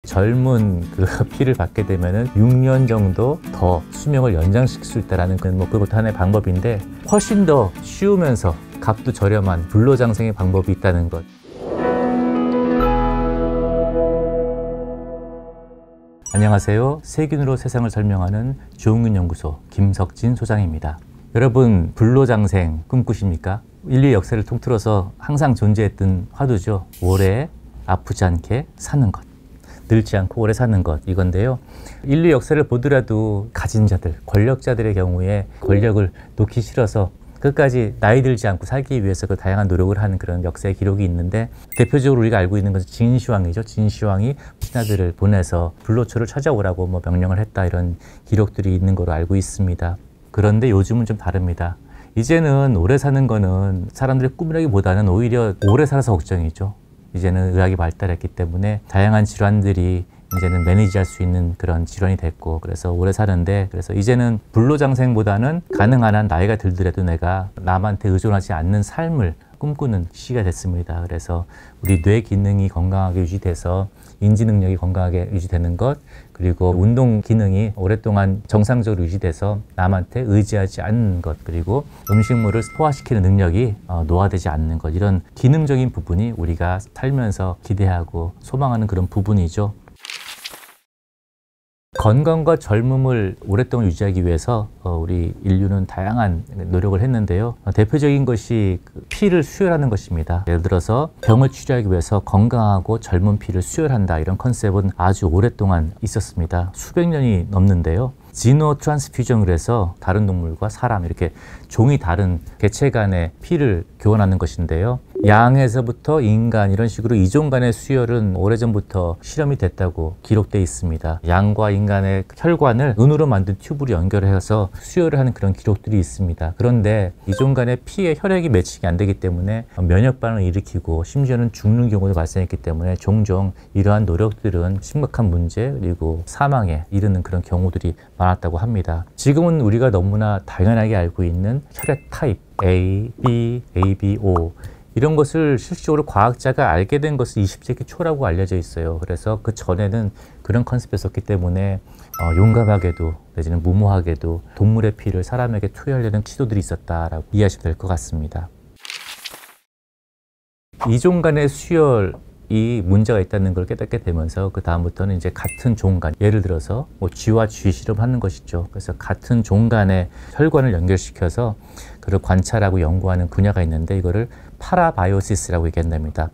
젊은 그 피를 받게 되면은 6년 정도 더 수명을 연장시킬 수 있다라는 그것도 하나의 방법인데, 훨씬 더 쉬우면서 값도 저렴한 불로장생의 방법이 있다는 것. 안녕하세요. 세균으로 세상을 설명하는 조응균 연구소 김석진 소장입니다. 여러분, 불로장생 꿈꾸십니까? 인류의 역사를 통틀어서 항상 존재했던 화두죠. 오래 아프지 않게 사는 것, 늙지 않고 오래 사는 것, 이건데요. 인류 역사를 보더라도 가진 자들, 권력자들의 경우에 권력을 놓기 싫어서 끝까지 나이 들지 않고 살기 위해서 그 다양한 노력을 하는 그런 역사의 기록이 있는데, 대표적으로 우리가 알고 있는 것은 진시황이죠. 진시황이 신하들을 보내서 불로초를 찾아오라고 명령을 했다, 이런 기록들이 있는 걸로 알고 있습니다. 그런데 요즘은 좀 다릅니다. 이제는 오래 사는 거는 사람들의 꿈이라기보다는 오히려 오래 살아서 걱정이죠. 이제는 의학이 발달했기 때문에 다양한 질환들이 이제는 매니지할 수 있는 그런 질환이 됐고, 그래서 오래 사는데, 그래서 이제는 불로장생보다는 가능한 한 나이가 들더라도 내가 남한테 의존하지 않는 삶을 꿈꾸는 시기가 됐습니다. 그래서 우리 뇌 기능이 건강하게 유지돼서 인지 능력이 건강하게 유지되는 것, 그리고 운동 기능이 오랫동안 정상적으로 유지돼서 남한테 의지하지 않는 것, 그리고 음식물을 소화시키는 능력이 노화되지 않는 것, 이런 기능적인 부분이 우리가 살면서 기대하고 소망하는 그런 부분이죠. 건강과 젊음을 오랫동안 유지하기 위해서 우리 인류는 다양한 노력을 했는데요. 대표적인 것이 피를 수혈하는 것입니다. 예를 들어서 병을 치료하기 위해서 건강하고 젊은 피를 수혈한다, 이런 컨셉은 아주 오랫동안 있었습니다. 수백 년이 넘는데요. 지노 트랜스퓨전을 해서 다른 동물과 사람, 이렇게 종이 다른 개체 간의 피를 교환하는 것인데요. 양에서부터 인간, 이런 식으로 이종 간의 수혈은 오래전부터 실험이 됐다고 기록되어 있습니다. 양과 인간의 혈관을 눈으로 만든 튜브로 연결해서 수혈을 하는 그런 기록들이 있습니다. 그런데 이종 간의 피에 혈액이 매칭이 안 되기 때문에 면역 반응을 일으키고 심지어는 죽는 경우도 발생했기 때문에 종종 이러한 노력들은 심각한 문제, 그리고 사망에 이르는 그런 경우들이 많았다고 합니다. 지금은 우리가 너무나 당연하게 알고 있는 혈액 타입 A, B, AB, O, 이런 것을 실질적으로 과학자가 알게 된 것은 20세기 초라고 알려져 있어요. 그래서 그 전에는 그런 컨셉이었기 때문에 용감하게도 내지는 무모하게도 동물의 피를 사람에게 투여하려는 시도들이 있었다라고 이해하시면 될 것 같습니다. 이종 간의 수혈이 문제가 있다는 걸 깨닫게 되면서 그 다음부터는 이제 같은 종 간, 예를 들어서 쥐와 쥐 실험하는 것이죠. 그래서 같은 종 간의 혈관을 연결시켜서 그걸 관찰하고 연구하는 분야가 있는데, 이거를 파라바이오시스라고 얘기한답니다.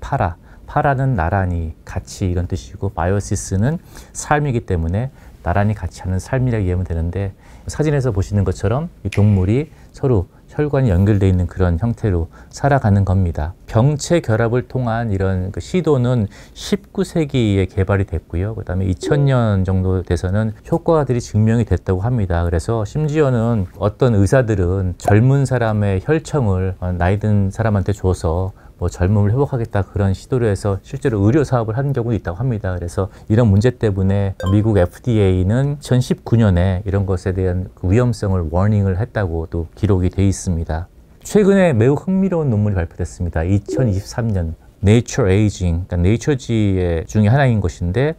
파라는 나란히, 같이, 이런 뜻이고, 바이오시스는 삶이기 때문에 나란히 같이 하는 삶이라고 이해하면 되는데, 사진에서 보시는 것처럼 이 동물이 서로 혈관이 연결되어 있는 그런 형태로 살아가는 겁니다. 병체 결합을 통한 이런 시도는 19세기에 개발이 됐고요. 그 다음에 2000년 정도 돼서는 효과들이 증명이 됐다고 합니다. 그래서 심지어는 어떤 의사들은 젊은 사람의 혈청을 나이 든 사람한테 줘서 젊음을 회복하겠다, 그런 시도를 해서 실제로 의료 사업을 하는 경우도 있다고 합니다. 그래서 이런 문제 때문에 미국 FDA는 2019년에 이런 것에 대한 위험성을 워닝을 했다고 또 기록이 돼 있습니다. 최근에 매우 흥미로운 논문이 발표됐습니다. 2023년 Nature Aging, 그러니까 네이처지 중에 하나인 것인데,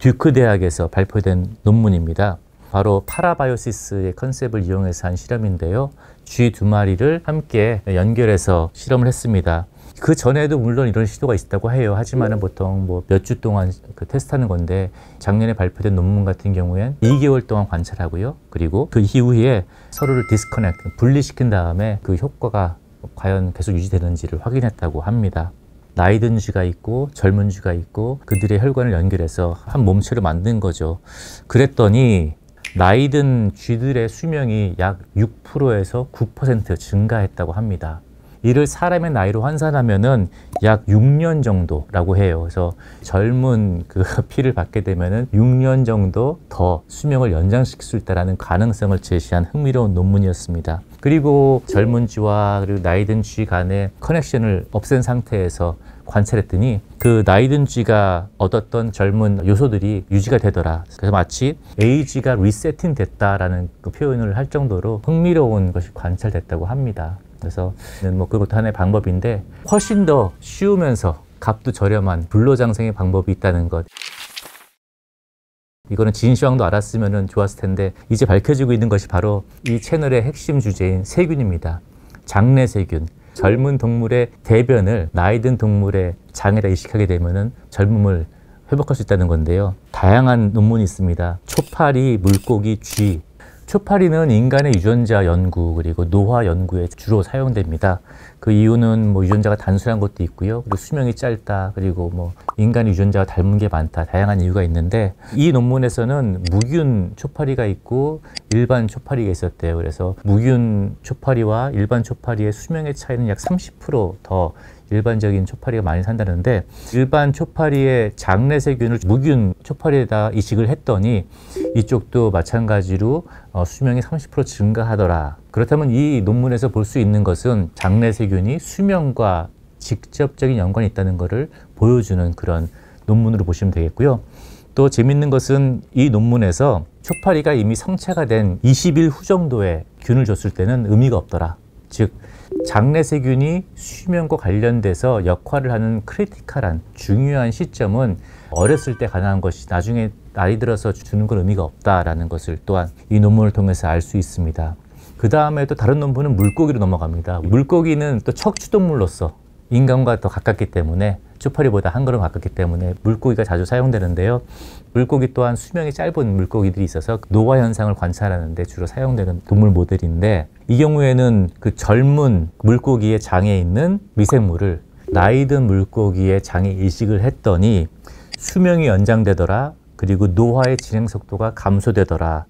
듀크 대학에서 발표된 논문입니다. 바로 파라바이오시스의 컨셉을 이용해서 한 실험인데요. 쥐 2마리를 함께 연결해서 실험을 했습니다. 그 전에도 물론 이런 시도가 있었다고 해요. 하지만은 보통 몇 주 동안 테스트하는 건데, 작년에 발표된 논문 같은 경우엔 2개월 동안 관찰하고요. 그리고 그 이후에 서로를 디스커넥트, 분리시킨 다음에 그 효과가 과연 계속 유지되는지를 확인했다고 합니다. 나이 든 쥐가 있고 젊은 쥐가 있고 그들의 혈관을 연결해서 한 몸체로 만든 거죠. 그랬더니 나이 든 쥐들의 수명이 약 6%에서 9% 증가했다고 합니다. 이를 사람의 나이로 환산하면은 약 6년 정도라고 해요. 그래서 젊은 그 피를 받게 되면은 6년 정도 더 수명을 연장시킬 수 있다는 가능성을 제시한 흥미로운 논문이었습니다. 그리고 젊은 쥐와 그리고 나이 든 쥐 간의 커넥션을 없앤 상태에서 관찰했더니 그 나이 든 쥐가 얻었던 젊은 요소들이 유지가 되더라. 그래서 마치 에이지가 리세팅 됐다라는 그 표현을 할 정도로 흥미로운 것이 관찰됐다고 합니다. 그래서 그것도 하나의 방법인데, 훨씬 더 쉬우면서 값도 저렴한 불로장생의 방법이 있다는 것. 이거는 진시황도 알았으면 좋았을 텐데 이제 밝혀지고 있는 것이 바로 이 채널의 핵심 주제인 세균입니다. 장내세균. 젊은 동물의 대변을 나이 든 동물의 장에다 이식하게 되면은 젊음을 회복할 수 있다는 건데요. 다양한 논문이 있습니다. 초파리, 물고기, 쥐. 초파리는 인간의 유전자 연구 그리고 노화 연구에 주로 사용됩니다. 그 이유는 뭐 유전자가 단순한 것도 있고요. 그리고 수명이 짧다. 그리고 뭐 인간의 유전자와 닮은 게 많다. 다양한 이유가 있는데 이 논문에서는 무균 초파리가 있고 일반 초파리가 있었대요. 그래서 무균 초파리와 일반 초파리의 수명의 차이는 약 30% 더 일반적인 초파리가 많이 산다는데 일반 초파리의 장내세균을 무균 초파리에다 이식을 했더니 이쪽도 마찬가지로 수명이 30% 증가하더라. 그렇다면 이 논문에서 볼 수 있는 것은 장내세균이 수명과 직접적인 연관이 있다는 것을 보여주는 그런 논문으로 보시면 되겠고요. 또 재밌는 것은 이 논문에서 초파리가 이미 성체가 된 20일 후 정도에 균을 줬을 때는 의미가 없더라. 즉 장내세균이 수명과 관련돼서 역할을 하는 크리티컬한 중요한 시점은 어렸을 때 가능한 것이 나중에 나이 들어서 주는 건 의미가 없다라는 것을 또한 이 논문을 통해서 알 수 있습니다. 그 다음에 또 다른 논문은 물고기로 넘어갑니다. 물고기는 또 척추동물로서 인간과 더 가깝기 때문에 초파리보다 한 걸음 가깝기 때문에 물고기가 자주 사용되는데요. 물고기 또한 수명이 짧은 물고기들이 있어서 노화 현상을 관찰하는 데 주로 사용되는 동물 모델인데 이 경우에는 그 젊은 물고기의 장에 있는 미생물을 나이 든 물고기의 장에 이식을 했더니 수명이 연장되더라. 그리고 노화의 진행 속도가 감소되더라.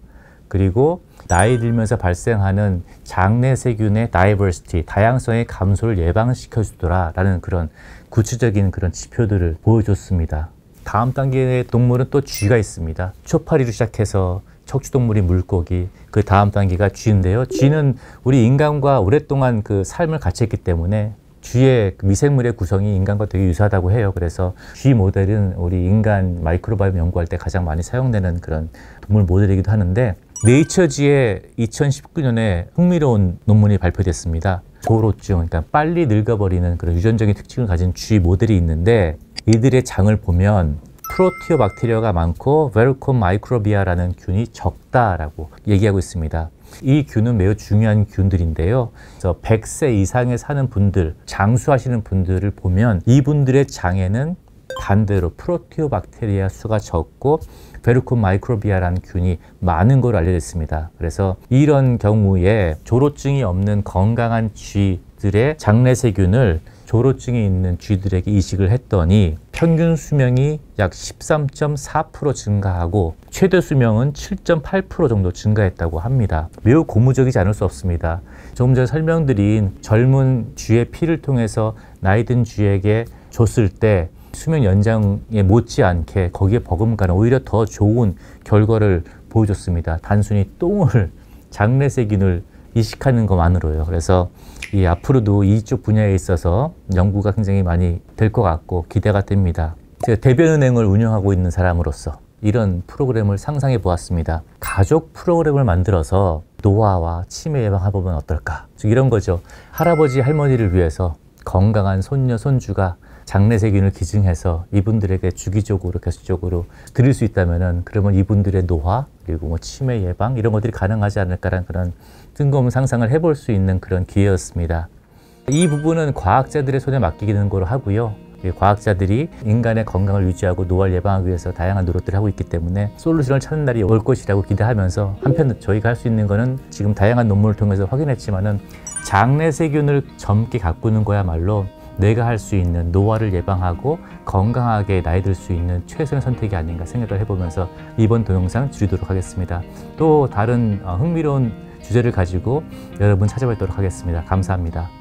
그리고 나이 들면서 발생하는 장내세균의 다이버시티, 다양성의 감소를 예방시켜 주더라 라는 그런 구체적인 그런 지표들을 보여줬습니다. 다음 단계의 동물은 또 쥐가 있습니다. 초파리로 시작해서 척추동물인 물고기, 그 다음 단계가 쥐인데요. 쥐는 우리 인간과 오랫동안 그 삶을 같이 했기 때문에 쥐의 미생물의 구성이 인간과 되게 유사하다고 해요. 그래서 쥐 모델은 우리 인간 마이크로바이옴 연구할 때 가장 많이 사용되는 그런 동물 모델이기도 하는데 네이처지에 2019년에 흥미로운 논문이 발표됐습니다. 조로증, 그러니까 빨리 늙어버리는 그런 유전적인 특징을 가진 쥐 모델이 있는데 이들의 장을 보면 프로티오박테리아가 많고 베르콤 마이크로비아라는 균이 적다라고 얘기하고 있습니다. 이 균은 매우 중요한 균들인데요. 그래서 100세 이상에 사는 분들, 장수하시는 분들을 보면 이분들의 장에는 반대로 프로티오박테리아 수가 적고 베르콤 마이크로비아라는 균이 많은 걸로 알려졌습니다. 그래서 이런 경우에 조로증이 없는 건강한 쥐들의 장내세균을 조로증이 있는 쥐들에게 이식을 했더니 평균 수명이 약 13.4% 증가하고 최대 수명은 7.8% 정도 증가했다고 합니다. 매우 고무적이지 않을 수 없습니다. 조금 전에 설명드린 젊은 쥐의 피를 통해서 나이 든 쥐에게 줬을 때 수명 연장에 못지않게 거기에 버금가는 오히려 더 좋은 결과를 보여줬습니다. 단순히 똥을 장내세균을 이식하는 것만으로요. 그래서 이 앞으로도 이쪽 분야에 있어서 연구가 굉장히 많이 될 것 같고 기대가 됩니다. 제가 대변은행을 운영하고 있는 사람으로서 이런 프로그램을 상상해 보았습니다. 가족 프로그램을 만들어서 노화와 치매 예방해보면 어떨까? 즉 이런 거죠. 할아버지 할머니를 위해서 건강한 손녀 손주가 장내세균을 기증해서 이분들에게 주기적으로 계속적으로 드릴 수 있다면은 그러면 이분들의 노화 그리고 뭐 치매 예방 이런 것들이 가능하지 않을까라는 그런 뜬금없는 상상을 해볼 수 있는 그런 기회였습니다. 이 부분은 과학자들의 손에 맡기는 거로 하고요. 과학자들이 인간의 건강을 유지하고 노화를 예방하기 위해서 다양한 노력들을 하고 있기 때문에 솔루션을 찾는 날이 올 것이라고 기대하면서 한편 저희가 할 수 있는 거는 지금 다양한 논문을 통해서 확인했지만은 장내세균을 젊게 가꾸는 거야말로 내가 할 수 있는 노화를 예방하고 건강하게 나이 들 수 있는 최선의 선택이 아닌가 생각을 해보면서 이번 동영상 줄이도록 하겠습니다. 또 다른 흥미로운 주제를 가지고 여러분 찾아뵙도록 하겠습니다. 감사합니다.